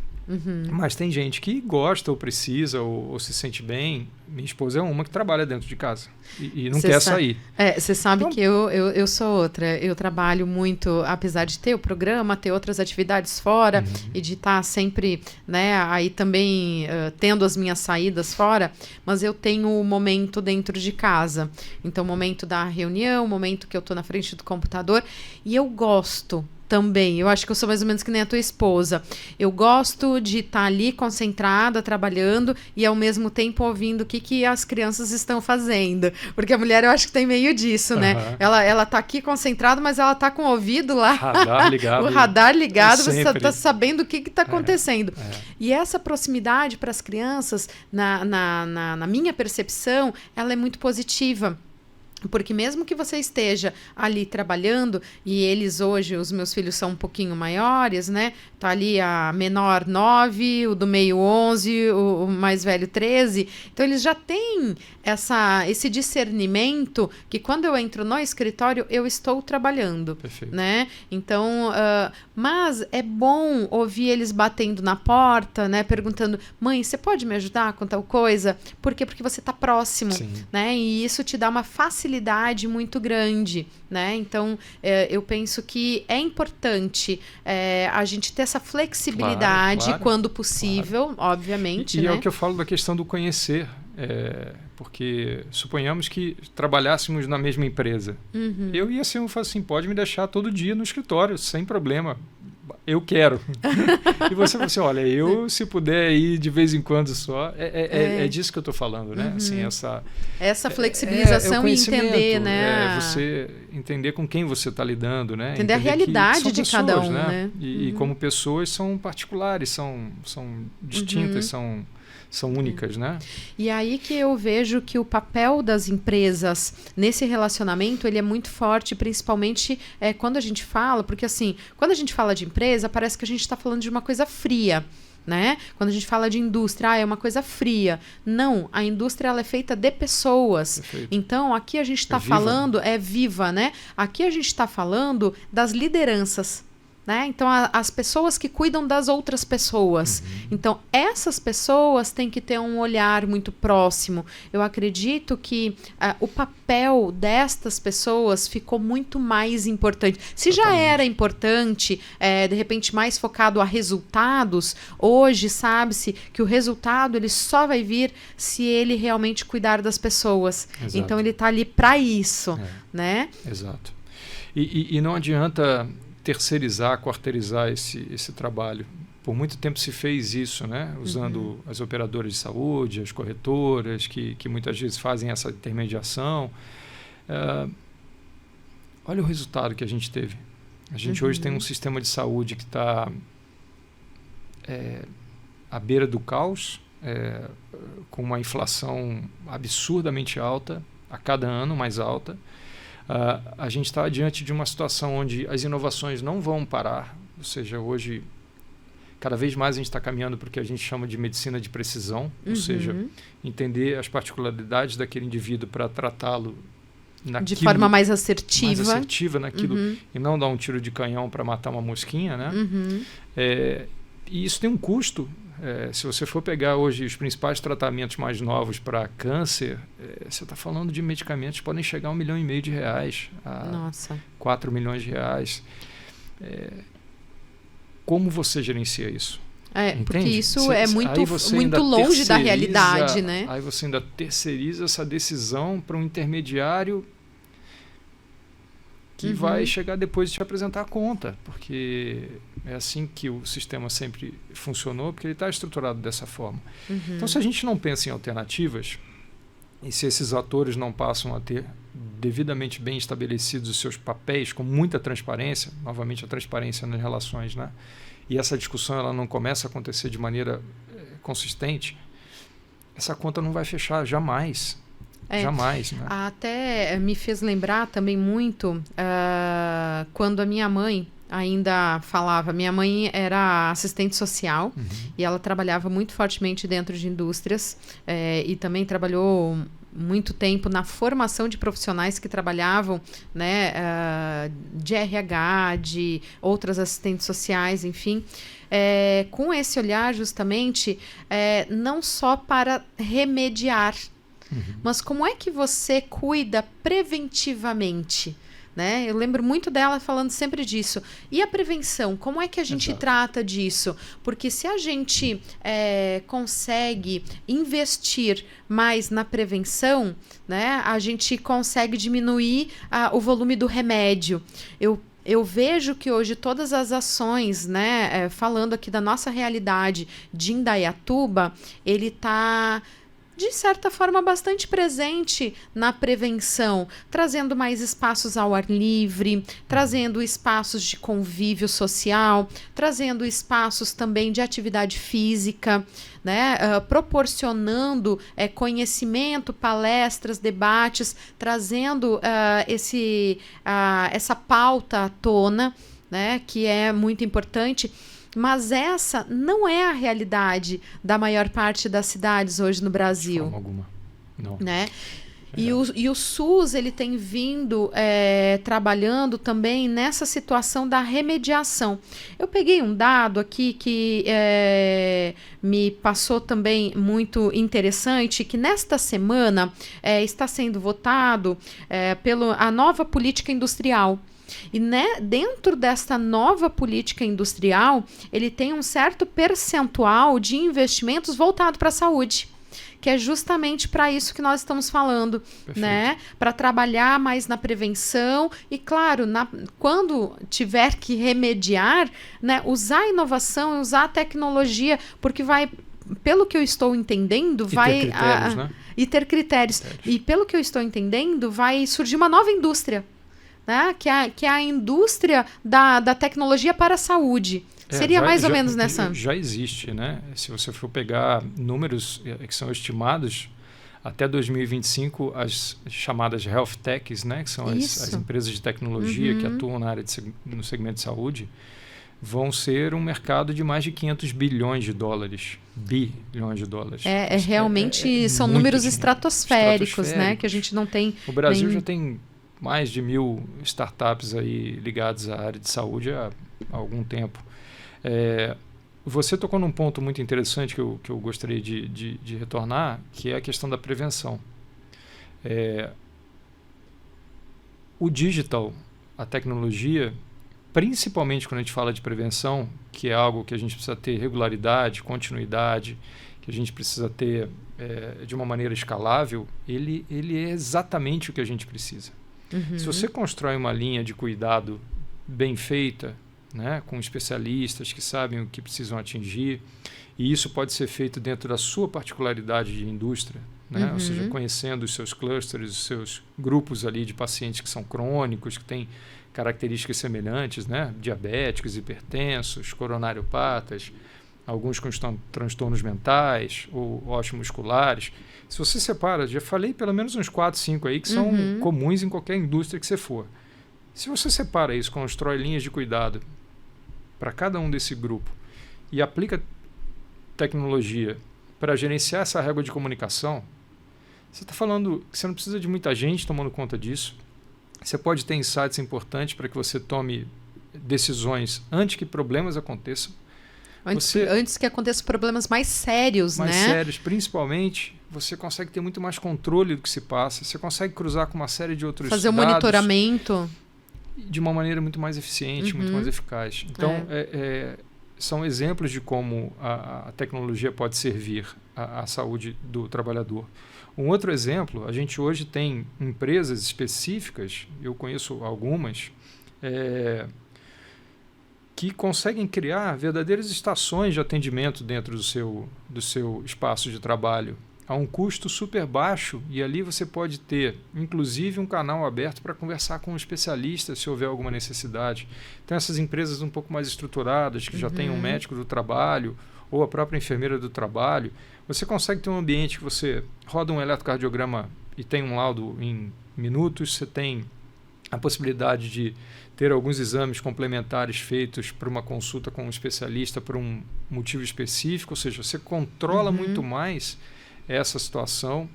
Mas tem gente que gosta ou precisa ou se sente bem. Minha esposa é uma que trabalha dentro de casa e não quer sair. Você sabe que eu sou outra. Eu trabalho muito, apesar de ter o programa, ter outras atividades fora e de estar sempre, né, aí também tendo as minhas saídas fora, mas eu tenho o momento dentro de casa. Então, o momento da reunião, o momento que eu estou na frente do computador, e eu gosto também. Eu acho que eu sou mais ou menos que nem a tua esposa. Eu gosto de estar ali concentrada, trabalhando e ao mesmo tempo ouvindo o que as crianças estão fazendo. Porque a mulher, eu acho que tem meio disso, né? Ela tá aqui concentrada, mas ela tá com o ouvido lá. Radar ligado. O radar ligado, você tá sabendo o que tá acontecendo. E essa proximidade para as crianças, na minha percepção, ela é muito positiva. Porque mesmo que você esteja ali trabalhando, e eles hoje, os meus filhos são um pouquinho maiores, né? Tá ali a menor 9, o do meio 11, o mais velho 13. Então eles já têm esse discernimento que quando eu entro no escritório, eu estou trabalhando. Perfeito. Né? Então, mas é bom ouvir eles batendo na porta, né? Perguntando, mãe, você pode me ajudar com tal coisa? Por quê? Porque você está próximo. Sim. Né? E isso te dá uma facilidade muito grande, né? Então, eu penso que é importante a gente ter essa flexibilidade quando possível, obviamente. E né? é o que eu falo da questão do conhecer, porque suponhamos que trabalhássemos na mesma empresa. Eu ia ser assim, pode me deixar todo dia no escritório, sem problema. Eu quero. E você fala assim, olha, se puder ir de vez em quando só, é disso que eu estou falando, né? Assim, essa flexibilização e entender, né? Você entender com quem você está lidando, né? Entender a realidade de pessoas, cada um, né? E como pessoas são particulares, são distintas, são únicas, né? E aí que eu vejo que o papel das empresas nesse relacionamento, ele é muito forte, principalmente quando a gente fala, porque assim, quando a gente fala de empresa, parece que a gente está falando de uma coisa fria, né? Quando a gente fala de indústria, é uma coisa fria. Não, a indústria ela é feita de pessoas. Perfeito. Então, aqui a gente está falando, é viva, né? Aqui a gente está falando das lideranças. Né? Então, as pessoas que cuidam das outras pessoas. Então, essas pessoas têm que ter um olhar muito próximo. Eu acredito que o papel destas pessoas ficou muito mais importante. Se já era importante, de repente mais focado a resultados, hoje sabe-se que o resultado ele só vai vir se ele realmente cuidar das pessoas. Exato. Então, ele está ali para isso. Né? Exato. E não adianta terceirizar, quarteirizar esse trabalho. Por muito tempo se fez isso, né? Usando as operadoras de saúde, as corretoras, que muitas vezes fazem essa intermediação. Olha o resultado que a gente teve. A gente hoje tem um sistema de saúde que está à beira do caos, com uma inflação absurdamente alta, a cada ano mais alta. A gente está diante de uma situação onde as inovações não vão parar, ou seja, hoje cada vez mais a gente está caminhando para o que a gente chama de medicina de precisão, ou seja, entender as particularidades daquele indivíduo para tratá-lo de forma mais assertiva naquilo, e não dar um tiro de canhão para matar uma mosquinha, né? E isso tem um custo. Se você for pegar hoje os principais tratamentos mais novos para câncer, você está falando de medicamentos que podem chegar a R$ 1,5 milhão, a 4 milhões de reais. Como você gerencia isso? Porque isso é muito longe da realidade, né? Aí você ainda terceiriza essa decisão para um intermediário que vai chegar depois de te apresentar a conta, porque é assim que o sistema sempre funcionou, porque ele está estruturado dessa forma. Então, se a gente não pensa em alternativas, e se esses atores não passam a ter devidamente bem estabelecidos os seus papéis, com muita transparência, novamente a transparência nas relações, né? E essa discussão ela não começa a acontecer de maneira consistente, essa conta não vai fechar jamais. Jamais, né? Até me fez lembrar também muito quando a minha mãe ainda falava. Minha mãe era assistente social e ela trabalhava muito fortemente dentro de indústrias e também trabalhou muito tempo na formação de profissionais que trabalhavam, né, de RH, de outras assistentes sociais, enfim, com esse olhar justamente não só para remediar, mas como é que você cuida preventivamente? Né? Eu lembro muito dela falando sempre disso. E a prevenção, como é que a gente trata disso? Porque se a gente consegue investir mais na prevenção, né, a gente consegue diminuir o volume do remédio. Eu vejo que hoje todas as ações, né, falando aqui da nossa realidade de Indaiatuba, ele está, de certa forma, bastante presente na prevenção, trazendo mais espaços ao ar livre, trazendo espaços de convívio social, trazendo espaços também de atividade física, né? Proporcionando conhecimento, palestras, debates, trazendo essa pauta à tona, né? Que é muito importante. Mas essa não é a realidade da maior parte das cidades hoje no Brasil. De forma alguma. Não. Né? E o SUS ele tem vindo trabalhando também nessa situação da remediação. Eu peguei um dado aqui que me passou também muito interessante, que nesta semana está sendo votado a nova política industrial. E dentro desta nova política industrial, ele tem um certo percentual de investimentos voltado para a saúde, que é justamente para isso que nós estamos falando, né? Para trabalhar mais na prevenção e, claro, quando tiver que remediar, né, usar a inovação, usar a tecnologia, porque vai, pelo que eu estou entendendo, e ter critérios. E pelo que eu estou entendendo, vai surgir uma nova indústria. Né? Que é a indústria da tecnologia para a saúde. Seria mais ou menos nessa... Já existe, né? Se você for pegar números que são estimados, até 2025, as chamadas health techs, né? Que são as empresas de tecnologia que atuam na área no segmento de saúde, vão ser um mercado de mais de 500 bilhões de dólares. Bilhões de dólares. Realmente são números estratosféricos, né? Que a gente não tem... O Brasil já tem mais de 1.000 startups aí ligadas à área de saúde há algum tempo. Você tocou num ponto muito interessante que eu gostaria de retornar, que é a questão da prevenção. O digital, a tecnologia, principalmente quando a gente fala de prevenção, que é algo que a gente precisa ter regularidade, continuidade, que a gente precisa ter de uma maneira escalável, ele é exatamente o que a gente precisa. Se você constrói uma linha de cuidado bem feita, né, com especialistas que sabem o que precisam atingir, e isso pode ser feito dentro da sua particularidade de indústria, né, ou seja, conhecendo os seus clusters, os seus grupos ali de pacientes que são crônicos, que têm características semelhantes, né, diabéticos, hipertensos, coronariopatas, alguns com transtornos mentais ou osteomusculares. Se você separa, já falei pelo menos uns 4, 5 aí que são comuns em qualquer indústria que você for. Se você separa isso, constrói linhas de cuidado para cada um desse grupo e aplica tecnologia para gerenciar essa régua de comunicação, você está falando que você não precisa de muita gente tomando conta disso. Você pode ter insights importantes para que você tome decisões antes que problemas aconteçam. Antes que aconteçam problemas mais sérios, né? Mais sérios, principalmente, você consegue ter muito mais controle do que se passa. Você consegue cruzar com uma série de outros dados. Fazer o monitoramento. De uma maneira muito mais eficiente, muito mais eficaz. Então, são exemplos de como a tecnologia pode servir à saúde do trabalhador. Um outro exemplo, a gente hoje tem empresas específicas, eu conheço algumas, que conseguem criar verdadeiras estações de atendimento dentro do seu espaço de trabalho, a um custo super baixo, e ali você pode ter, inclusive, um canal aberto para conversar com um especialista se houver alguma necessidade. Então, essas empresas um pouco mais estruturadas, que já têm um médico do trabalho ou a própria enfermeira do trabalho, você consegue ter um ambiente que você roda um eletrocardiograma e tem um laudo em minutos, você tem a possibilidade de ter alguns exames complementares feitos para uma consulta com um especialista por um motivo específico, ou seja, você controla muito mais essa situação,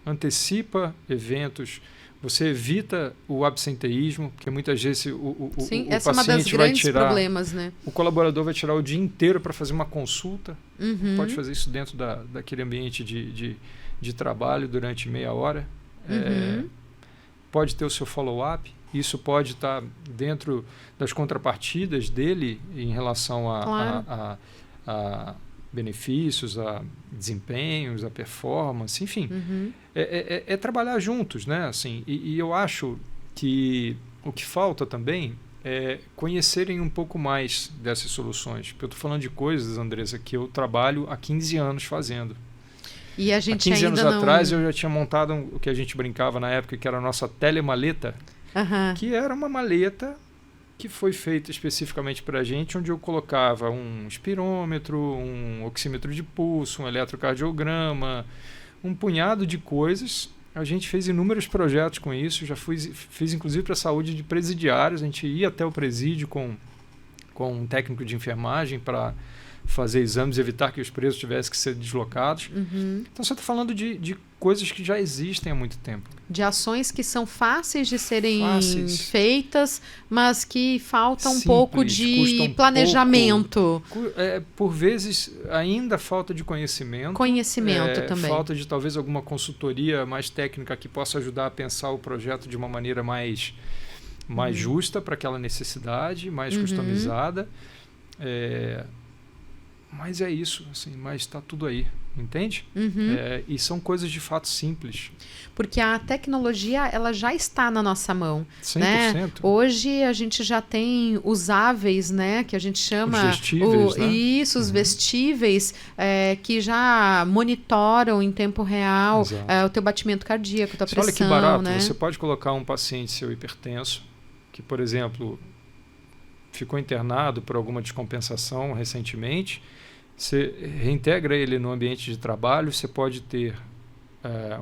antecipa eventos, você evita o absenteísmo, porque muitas vezes o essa é uma das paciente vai grandes tirar, problemas, né? o colaborador vai tirar o dia inteiro para fazer uma consulta, pode fazer isso dentro daquele ambiente de trabalho durante meia hora, pode ter o seu follow-up, isso pode estar dentro das contrapartidas dele em relação a benefícios, a desempenhos, a performance, enfim. É trabalhar juntos, né? Assim, e eu acho que o que falta também é conhecerem um pouco mais dessas soluções. Eu estou falando de coisas, Andressa, que eu trabalho há 15 anos fazendo. E a gente há 15 ainda anos não... atrás eu já tinha montado o que a gente brincava na época, que era a nossa telemaleta, que era uma maleta que foi feita especificamente para a gente, onde eu colocava um espirômetro, um oxímetro de pulso, um eletrocardiograma, um punhado de coisas. A gente fez inúmeros projetos com isso, já fiz inclusive para a saúde de presidiários, a gente ia até o presídio com um técnico de enfermagem para fazer exames e evitar que os presos tivessem que ser deslocados. Então você está falando de coisas que já existem há muito tempo. De ações que são fáceis de serem feitas, mas que falta um pouco de planejamento. Por vezes ainda falta de conhecimento. Também. Falta de talvez alguma consultoria mais técnica que possa ajudar a pensar o projeto de uma maneira mais justa para aquela necessidade, mais customizada. Mas é isso, assim, mas está tudo aí, entende? E são coisas de fato simples. Porque a tecnologia, ela já está na nossa mão. 100%. Né? Hoje a gente já tem usáveis, né? Que a gente chama... Os vestíveis, né? Isso, os vestíveis, que já monitoram em tempo real o teu batimento cardíaco, a tua pressão. Olha que barato, né? Você pode colocar um paciente seu hipertenso, que, por exemplo, ficou internado por alguma descompensação recentemente, você reintegra ele no ambiente de trabalho, você pode ter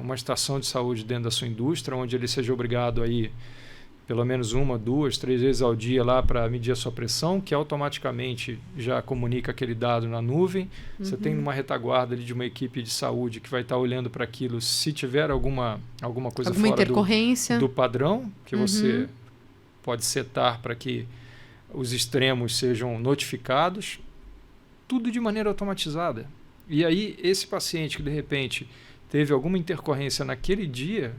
uma estação de saúde dentro da sua indústria, onde ele seja obrigado a ir pelo menos 1, 2, 3 vezes ao dia lá para medir a sua pressão, que automaticamente já comunica aquele dado na nuvem. Você tem uma retaguarda ali de uma equipe de saúde que vai estar olhando para aquilo, se tiver alguma coisa fora do padrão, que você pode setar para que os extremos sejam notificados, tudo de maneira automatizada. E aí, esse paciente que de repente teve alguma intercorrência naquele dia,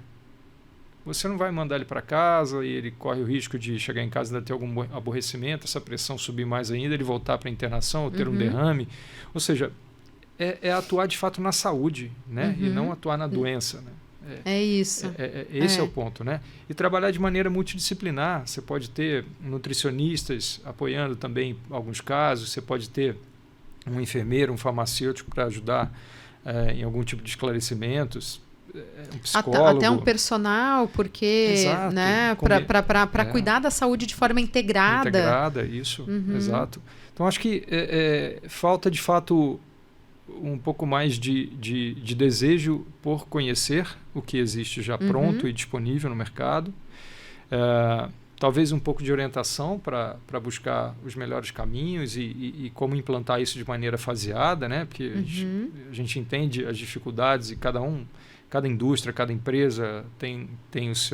você não vai mandar ele para casa e ele corre o risco de chegar em casa e ainda ter algum aborrecimento, essa pressão subir mais ainda, ele voltar para a internação ou ter um derrame. Ou seja, é atuar de fato na saúde, né? E não atuar na doença, né? Esse é o ponto, né? E trabalhar de maneira multidisciplinar. Você pode ter nutricionistas apoiando também alguns casos, você pode ter um enfermeiro, um farmacêutico para ajudar em algum tipo de esclarecimentos, um psicólogo. Até um personal, porque né, para cuidar da saúde de forma integrada. Integrada, isso, exato. Então acho que falta de fato um pouco mais de desejo por conhecer o que existe já pronto e disponível no mercado. Talvez um pouco de orientação para buscar os melhores caminhos e como implantar isso de maneira faseada, né? Porque a gente entende as dificuldades e cada indústria, cada empresa tem as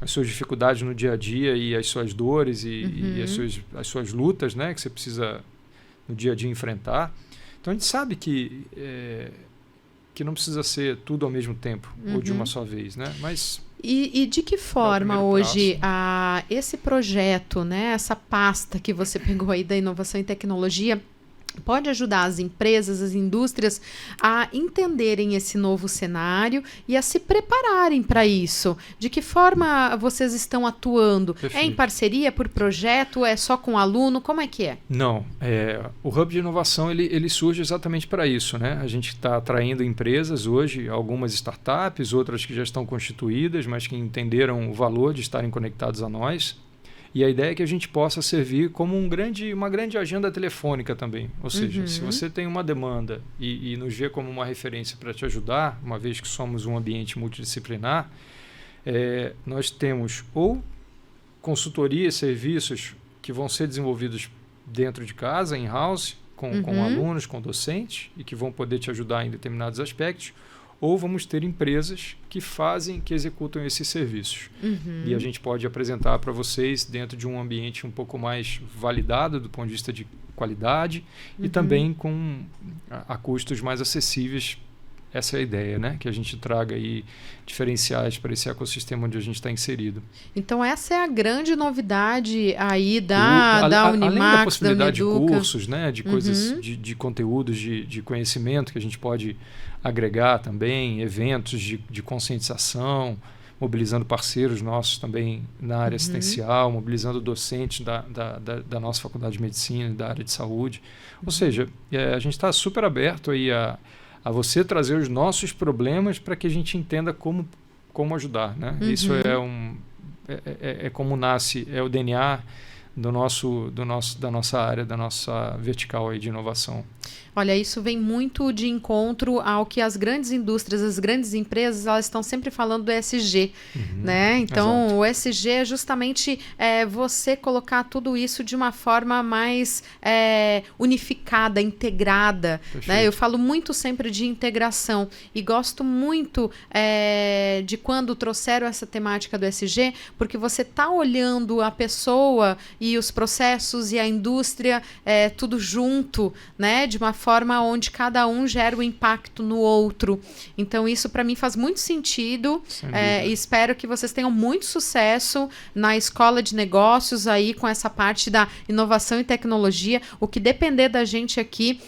suas dificuldades no dia a dia e as suas dores e as suas lutas, né? Que você precisa no dia a dia enfrentar. Então a gente sabe que não precisa ser tudo ao mesmo tempo ou de uma só vez, né? Mas E de que forma hoje esse projeto, né, essa pasta que você pegou aí da inovação e tecnologia, pode ajudar as empresas, as indústrias a entenderem esse novo cenário e a se prepararem para isso? De que forma vocês estão atuando? Perfeito. É em parceria, por projeto? É só com aluno? Como é que é? Não. O Hub de Inovação ele surge exatamente para isso, né? A gente está atraindo empresas hoje, algumas startups, outras que já estão constituídas, mas que entenderam o valor de estarem conectados a nós. E a ideia é que a gente possa servir como uma grande agenda telefônica também. Ou seja, se você tem uma demanda e nos vê como uma referência para te ajudar, uma vez que somos um ambiente multidisciplinar, nós temos ou consultoria e serviços que vão ser desenvolvidos dentro de casa, in-house, com alunos, com docentes, e que vão poder te ajudar em determinados aspectos, ou vamos ter empresas que executam esses serviços. E a gente pode apresentar para vocês dentro de um ambiente um pouco mais validado do ponto de vista de qualidade e também a custos mais acessíveis. Essa é a ideia, né? Que a gente traga aí diferenciais para esse ecossistema onde a gente está inserido. Então essa é a grande novidade aí da Unimax, além da possibilidade de Uneduca. cursos, né? De coisas, de conteúdos de conhecimento que a gente pode agregar também, eventos de conscientização, mobilizando parceiros nossos também na área assistencial, mobilizando docentes da nossa faculdade de medicina e da área de saúde. Ou seja, a gente está super aberto aí a você trazer os nossos problemas para que a gente entenda como ajudar, né? Isso é como nasce, é o DNA da nossa área, da nossa vertical aí de inovação. Olha, isso vem muito de encontro ao que as grandes indústrias, as grandes empresas, elas estão sempre falando do ESG, né? Então, exato. o ESG é justamente você colocar tudo isso de uma forma mais unificada, integrada, né? Eu falo muito sempre de integração e gosto muito de quando trouxeram essa temática do ESG, porque você está olhando a pessoa e os processos e a indústria tudo junto, né? De uma forma onde cada um gera um impacto no outro. Então, isso para mim faz muito sentido. E espero que vocês tenham muito sucesso na escola de negócios aí com essa parte da inovação e tecnologia. O que depender da gente aqui,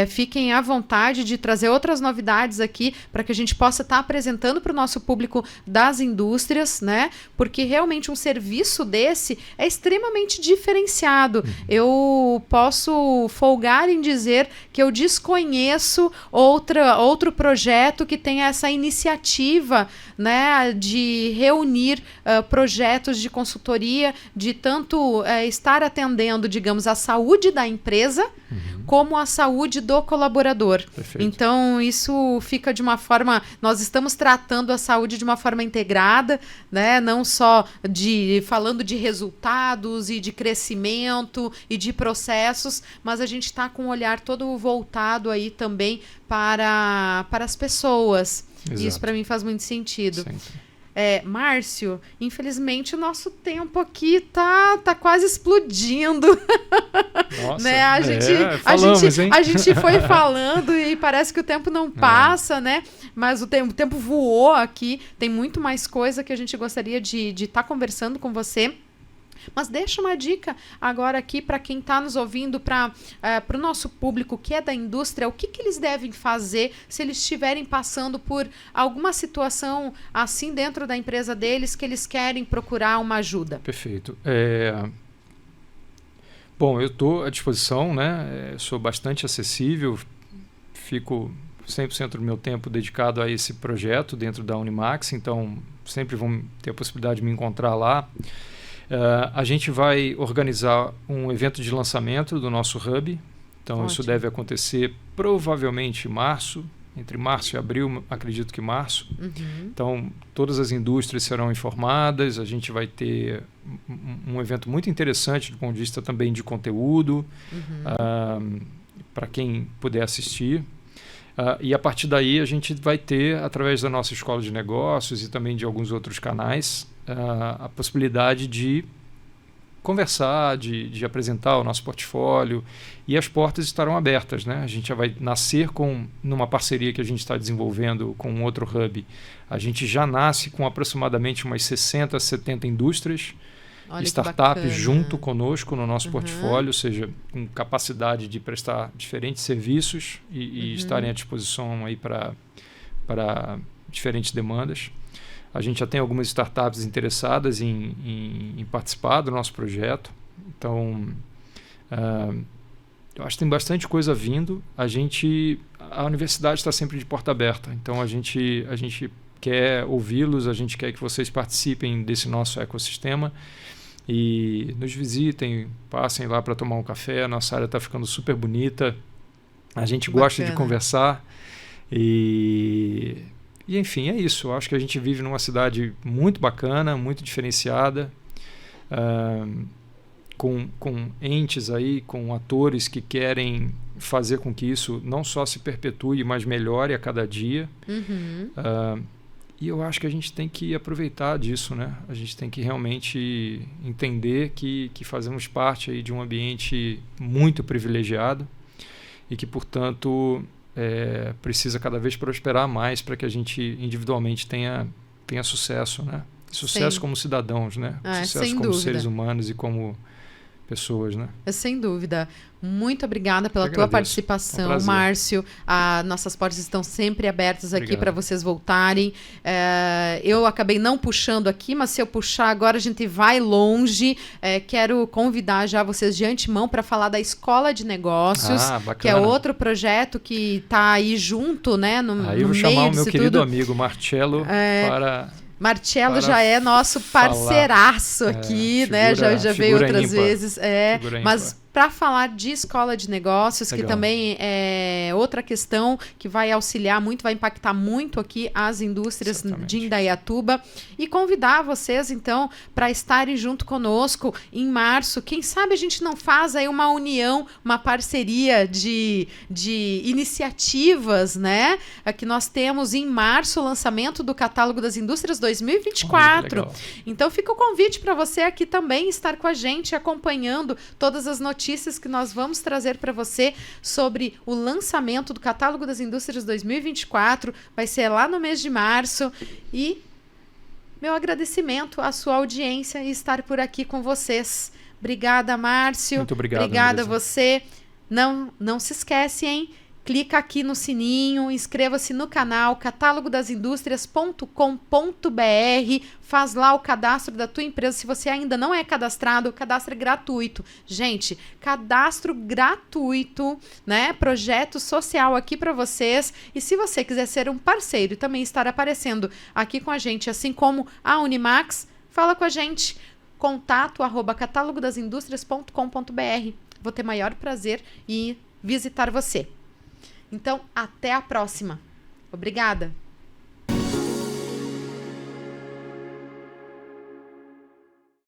fiquem à vontade de trazer outras novidades aqui para que a gente possa estar apresentando para o nosso público das indústrias, né? Porque realmente um serviço desse é extremamente diferenciado. Eu posso folgar em dizer que eu desconheço outro projeto que tenha essa iniciativa, né, de reunir projetos de consultoria, de tanto estar atendendo, digamos, a saúde da empresa, como a saúde do colaborador. Perfeito. Então, isso fica de uma forma... Nós estamos tratando a saúde de uma forma integrada, né, não só falando de resultados e de crescimento e de processos, mas a gente está com um olhar todo voltado aí também para as pessoas. Exato. Isso para mim faz muito sentido. Sempre. Márcio, infelizmente o nosso tempo aqui tá quase explodindo. Nossa, né? A gente foi falando e parece que o tempo não passa, né? Mas o tempo voou aqui. Tem muito mais coisa que a gente gostaria de estar conversando com você. Mas deixa uma dica agora aqui para quem está nos ouvindo, para o nosso público que é da indústria, o que eles devem fazer se eles estiverem passando por alguma situação assim dentro da empresa deles que eles querem procurar uma ajuda. Perfeito. Bom, eu estou à disposição, né? Sou bastante acessível, fico 100% do meu tempo dedicado a esse projeto dentro da Unimax, então sempre vão ter a possibilidade de me encontrar lá. A gente vai organizar um evento de lançamento do nosso Hub. Então, Ótimo. Isso deve acontecer provavelmente em março, entre março e abril, acredito que março. Então, todas as indústrias serão informadas. A gente vai ter um evento muito interessante do ponto de vista também de conteúdo, para quem puder assistir. E a partir daí a gente vai ter, através da nossa escola de negócios e também de alguns outros canais, a possibilidade de conversar, de apresentar o nosso portfólio, e as portas estarão abertas, né? A gente já vai nascer numa parceria que a gente está desenvolvendo com um outro hub. A gente já nasce com aproximadamente umas 60, 70 indústrias, startups junto conosco no nosso portfólio, ou seja, com capacidade de prestar diferentes serviços e estarem à disposição aí para diferentes demandas. A gente já tem algumas startups interessadas em participar do nosso projeto. Então, eu acho que tem bastante coisa vindo. A universidade está sempre de porta aberta. Então, a gente quer ouvi-los, a gente quer que vocês participem desse nosso ecossistema e nos visitem, passem lá para tomar um café. A nossa área está ficando super bonita. A gente gosta de conversar e enfim, é isso. Eu acho que a gente vive numa cidade muito bacana, muito diferenciada, com entes aí, com atores que querem fazer com que isso não só se perpetue, mas melhore a cada dia. E eu acho que a gente tem que aproveitar disso, né? A gente tem que realmente entender que fazemos parte aí de um ambiente muito privilegiado e que, portanto, precisa cada vez prosperar mais para que a gente individualmente tenha sucesso, né? Sucesso como cidadãos, né? Sucesso como seres humanos e como pessoas, né? Sem dúvida. Muito obrigada pela tua participação, Márcio. Nossas portas estão sempre abertas aqui para vocês voltarem. Eu acabei não puxando aqui, mas se eu puxar agora a gente vai longe. Quero convidar já vocês de antemão para falar da Escola de Negócios, que é outro projeto que está aí junto, né? Aí eu vou chamar o meu querido amigo Marcelo para... Marcelo já é nosso parceiraço aqui, né? Já veio outras vezes. Mas para falar de escola de negócios, que também é outra questão que vai auxiliar muito, vai impactar muito aqui as indústrias de Indaiatuba. E convidar vocês, então, para estarem junto conosco em março. Quem sabe a gente não faz aí uma união, uma parceria de iniciativas, né? Que nós temos em março o lançamento do Catálogo das Indústrias 2024. Então fica o convite para você aqui também estar com a gente, acompanhando todas as notícias que nós vamos trazer para você sobre o lançamento do Catálogo das Indústrias 2024. Vai ser lá no mês de março. E meu agradecimento à sua audiência e estar por aqui com vocês. Obrigada, Márcio. Muito obrigado. Obrigada a você. Não se esquece, hein? Clica aqui no sininho, inscreva-se no canal catalogodasindústrias.com.br, faz lá o cadastro da tua empresa. Se você ainda não é cadastrado, o cadastro é gratuito. Gente, cadastro gratuito, né? Projeto social aqui para vocês. E se você quiser ser um parceiro e também estar aparecendo aqui com a gente, assim como a Unimax, fala com a gente. contato@catalogodasindústrias.com.br. Vou ter maior prazer em visitar você. Então, até a próxima. Obrigada.